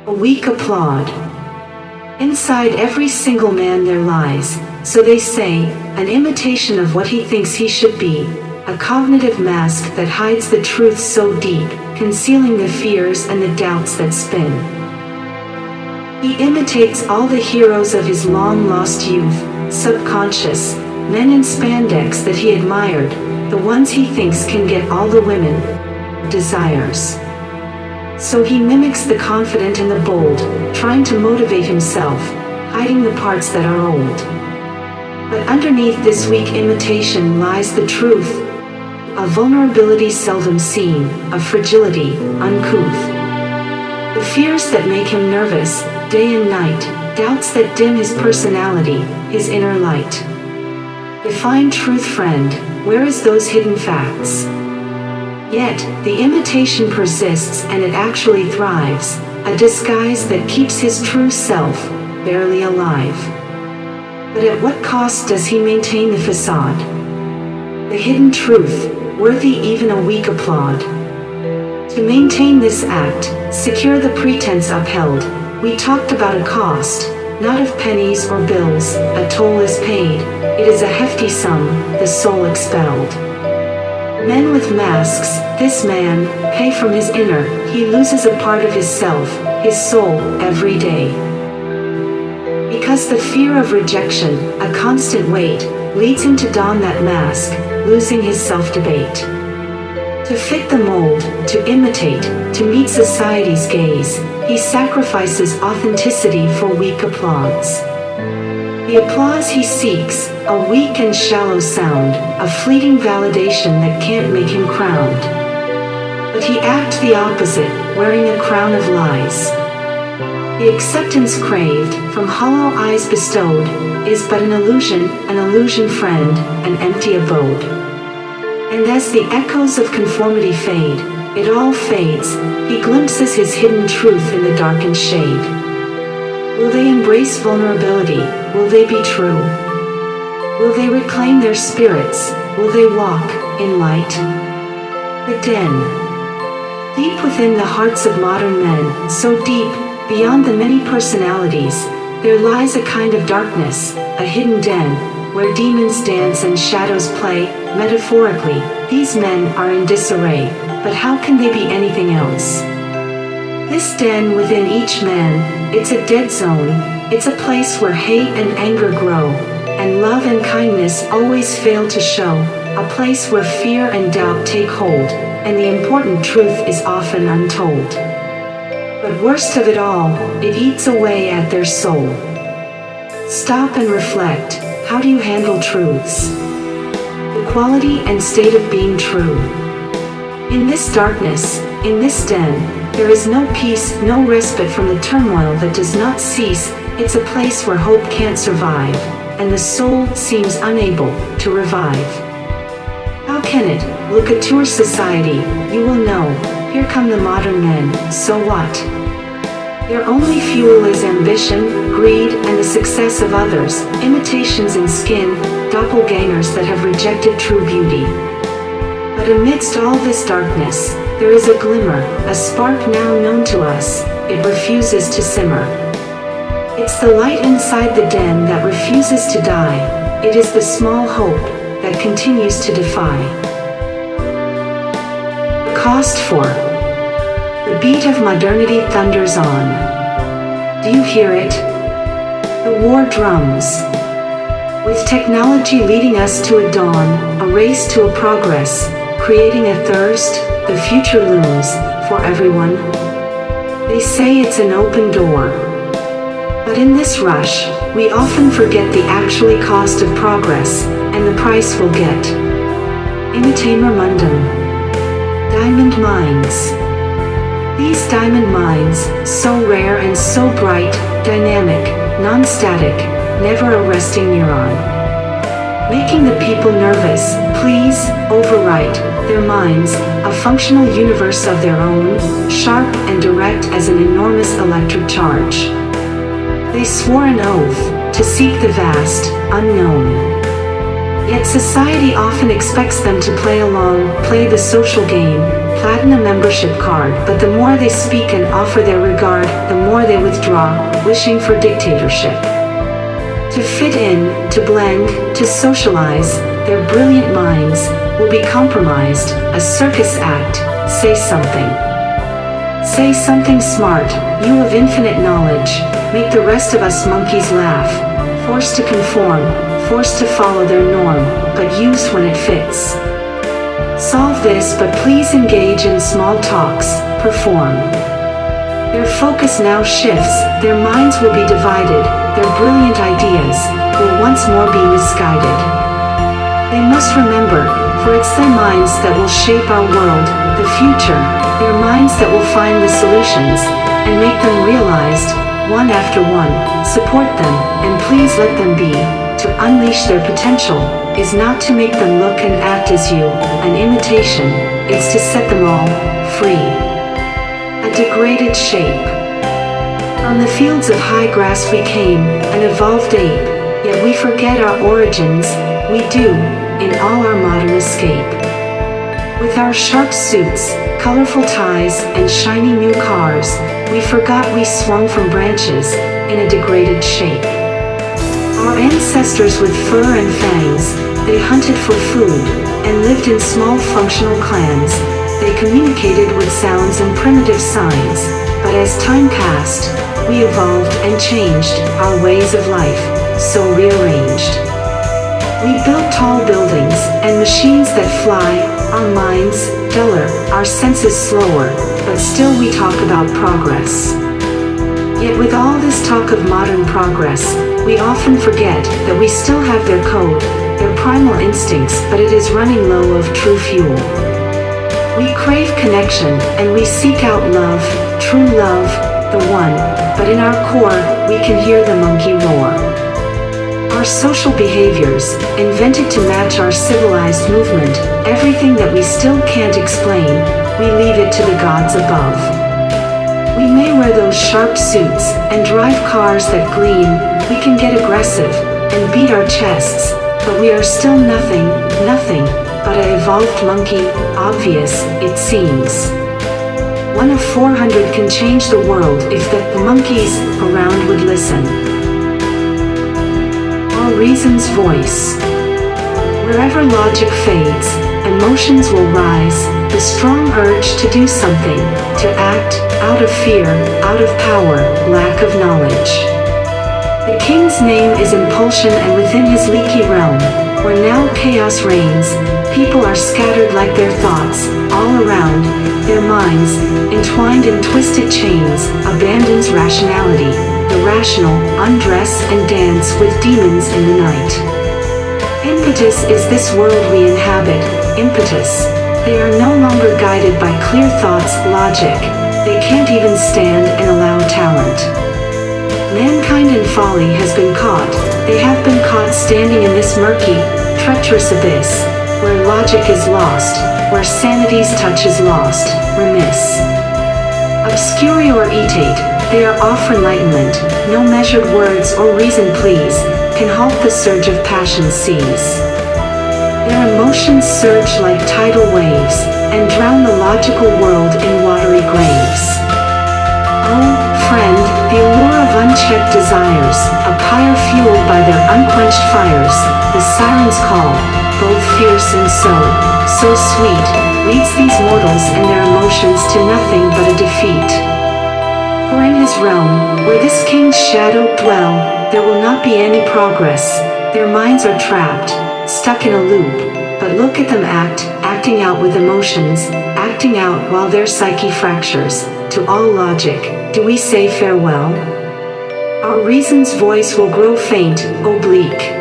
A weak applaud. Inside every single man there lies, so they say, an imitation of what he thinks he should be, a cognitive mask that hides the truth so deep, concealing the fears and the doubts that spin. He imitates all the heroes of his long-lost youth, subconscious, men in spandex that he admired, the ones he thinks can get all the women desires. So he mimics the confident and the bold, trying to motivate himself, hiding the parts that are old. But underneath this weak imitation lies the truth, a vulnerability seldom seen, a fragility, uncouth. The fears that make him nervous, day and night, doubts that dim his personality, his inner light. Define truth, friend, where is those hidden facts? Yet, the imitation persists and it actually thrives, a disguise that keeps his true self, barely alive. But at what cost does he maintain the facade? The hidden truth, worthy even a weak applaud. To maintain this act, secure the pretense upheld, we talked about a cost, not of pennies or bills, a toll is paid, it is a hefty sum, the soul expelled. Men with masks, this man, pay from his inner, he loses a part of his self, his soul, every day. Because the fear of rejection, a constant weight, leads him to don that mask, losing his self-debate. To fit the mold, to imitate, to meet society's gaze, he sacrifices authenticity for weak applauds. The applause he seeks, a weak and shallow sound, a fleeting validation that can't make him crowned. But he acts the opposite, wearing a crown of lies. The acceptance craved, from hollow eyes bestowed, is but an illusion friend, an empty abode. And as the echoes of conformity fade, it all fades, he glimpses his hidden truth in the darkened shade. Will they embrace vulnerability? Will they be true? Will they reclaim their spirits? Will they walk in light? The den. Deep within the hearts of modern men, so deep, beyond the many personalities, there lies a kind of darkness, a hidden den, where demons dance and shadows play. Metaphorically, these men are in disarray, but how can they be anything else? This den within each man, it's a dead zone, it's a place where hate and anger grow, and love and kindness always fail to show, a place where fear and doubt take hold, and the important truth is often untold. But worst of it all, it eats away at their soul. Stop and reflect, how do you handle truths? The quality and state of being true. In this darkness, in this den, there is no peace, no respite from the turmoil that does not cease. It's a place where hope can't survive, and the soul seems unable to revive. How can it? Look at your society, you will know, here come the modern men, so what? Their only fuel is ambition, greed, and the success of others, imitations in skin, doppelgangers that have rejected true beauty. But amidst all this darkness, there is a glimmer, a spark now known to us, it refuses to simmer. It's the light inside the den that refuses to die, it is the small hope that continues to defy. The cost for. The beat of modernity thunders on. Do you hear it? The war drums. With technology leading us to a dawn, a race to a progress, creating a thirst, the future looms, for everyone. They say it's an open door. But in this rush, we often forget the actual cost of progress, and the price we'll get. Imitator mundum. Diamond mines. These diamond mines, so rare and so bright, dynamic, non-static, never a resting neuron. Making the people nervous, please, overwrite their minds, a functional universe of their own, sharp and direct as an enormous electric charge. They swore an oath, to seek the vast, unknown. Yet society often expects them to play along, play the social game, platinum membership card, but the more they speak and offer their regard, the more they withdraw, wishing for dictatorship. To fit in, to blend, to socialize, their brilliant minds will be compromised, a circus act. Say something. Say something smart, you of infinite knowledge, make the rest of us monkeys laugh, forced to conform, forced to follow their norm, but use when it fits. Solve this, but please engage in small talks, perform. Their focus now shifts, their minds will be divided, their brilliant ideas will once more be misguided. They must remember, for it's their minds that will shape our world, the future, their minds that will find the solutions, and make them realized, one after one. Support them, and please let them be. To unleash their potential is not to make them look and act as you, an imitation, it's to set them all free. A degraded shape. From the fields of high grass we came, an evolved ape, yet we forget our origins, we do, in all our modern escape. With our sharp suits, colorful ties, and shiny new cars, we forgot we swung from branches, in a degraded shape. Our ancestors with fur and fangs, they hunted for food, and lived in small functional clans. They communicated with sounds and primitive signs, but as time passed, we evolved and changed our ways of life, so rearranged. We built tall buildings and machines that fly, our minds duller, our senses slower, but still we talk about progress. Yet with all this talk of modern progress, we often forget that we still have their code, their primal instincts, but it is running low of true fuel. We crave connection, and we seek out love, true love, the one, but in our core, we can hear the monkey roar. Our social behaviors, invented to match our civilized movement, everything that we still can't explain, we leave it to the gods above. We may wear those sharp suits, and drive cars that gleam, we can get aggressive, and beat our chests, but we are still nothing, but an evolved monkey, obvious, it seems. One of 400 can change the world if the monkeys around would listen. Our reason's voice. Wherever logic fades, emotions will rise, the strong urge to do something, to act, out of fear, out of power, lack of knowledge. The king's name is impulsion, and within his leaky realm, where now chaos reigns, people are scattered like their thoughts, all around, their minds, entwined in twisted chains, abandons rationality, the rational, undress and dance with demons in the night. Impetus is this world we inhabit, impetus. They are no longer guided by clear thoughts, logic, they can't even stand and allow talent. Mankind in folly has been caught, they have been caught standing in this murky, treacherous abyss, where logic is lost, where sanity's touch is lost, remiss. Obscure or etate, they are off enlightenment, no measured words or reason please, can halt the surge of passion seas. Their emotions surge like tidal waves, and drown the logical world in watery graves. Oh, friend, the allure of unchecked desires, a pyre fueled by their unquenched fires, the siren's call, both fierce and so sweet, leads these mortals and their emotions to nothing but a defeat. For in his realm, where this king's shadow dwell, there will not be any progress, their minds are trapped, stuck in a loop, but look at them acting out with emotions, acting out while their psyche fractures. To all logic, do we say farewell? Our reason's voice will grow faint, oblique.